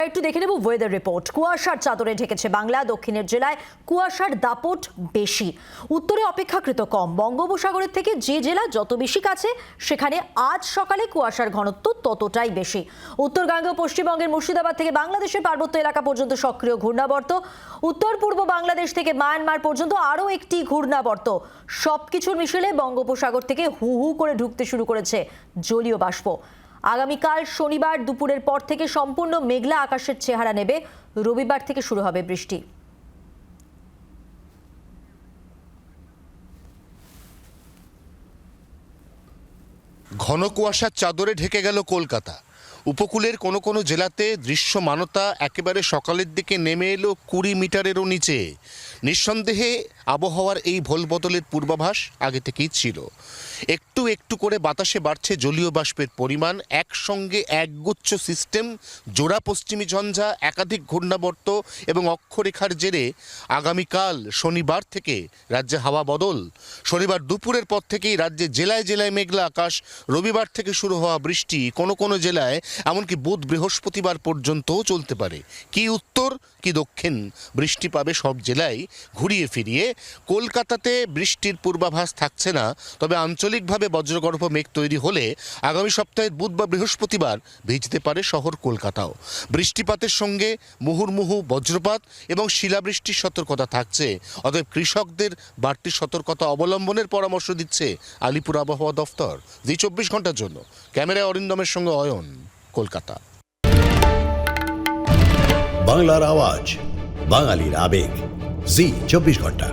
একটু দেখে নেব ওয়েদার রিপোর্ট। কুয়াশার চাদরে ঢেকেছে বাংলা। দক্ষিণের জেলায় কুয়াশার দাপট বেশি, উত্তরে অপেক্ষাকৃত কম। বঙ্গোপসাগরের থেকে যে জেলা যত বেশি কাছে, সেখানে আজ সকালে কুয়াশার ঘনত্ব ততটাই বেশি। উত্তরবঙ্গ, পশ্চিমবঙ্গের মুর্শিদাবাদ থেকে বাংলাদেশের পার্বত্য এলাকা পর্যন্ত সক্রিয় ঘূর্ণাবর্ত। উত্তর পূর্ব বাংলাদেশ থেকে মায়ানমার পর্যন্ত আরও একটি ঘূর্ণাবর্ত। সবকিছুর মিশেলে বঙ্গোপসাগর থেকে হু হু করে ঢুকতে শুরু করেছে জলীয় বাষ্প। আগামীকাল শনিবার দুপুরের পর থেকে সম্পূর্ণ মেঘলা আকাশের চেহারা নেবে। রবিবার থেকে শুরু হবে বৃষ্টি। ঘন কুয়াশার চাদরে ঢেকে গেল কলকাতা। উপকূলের কোনো কোনো জেলাতে দৃশ্যমানতা একেবারে সকালের দিকে নেমে এলো 20 মিটারেরও নিচে। নিঃসন্দেহে আবহাওয়ার এই ভোলবদলের পূর্বাভাস আগে থেকেই ছিল। একটু একটু করে বাতাসে বাড়ছে জলীয় বাষ্পের পরিমাণ। একসঙ্গে একগুচ্ছ সিস্টেম, জোড়া পশ্চিমী ঝঞ্ঝা, একাধিক ঘূর্ণাবর্ত এবং অক্ষরেখার জেরে আগামীকাল শনিবার থেকে রাজ্যে হাওয়া বদল। শনিবার দুপুরের পর থেকেই রাজ্যে জেলায় জেলায় মেঘলা আকাশ। রবিবার থেকে শুরু হওয়া বৃষ্টি কোনো কোনো জেলায় এমনকি বুধ বৃহস্পতিবার পর্যন্তও চলতে পারে। কি উত্তর কি দক্ষিণ, বৃষ্টি পাবে সব জেলায় ঘুরিয়ে ফিরিয়ে। কলকাতাতে বৃষ্টির পূর্বাভাস থাকছে না, তবে আঞ্চলিকভাবে বজ্রগর্ভ মেঘ তৈরি হলে আগামী সপ্তাহের বুধ বা বৃহস্পতিবার ভিজতে পারে শহর কলকাতাও। বৃষ্টিপাতের সঙ্গে মুহুর্মুহু বজ্রপাত এবং শিলাবৃষ্টির সতর্কতা থাকছে। অতএব কৃষকদের বাড়তি সতর্কতা অবলম্বনের পরামর্শ দিচ্ছে আলিপুর আবহাওয়া দফতর। জি 24 ঘন্টার জন্য ক্যামেরায় অরিন্দমের সঙ্গে অয়ন, কলকাতা। বাংলার আওয়াজ, বাঙালির আবেগ, জি 24 ঘন্টা।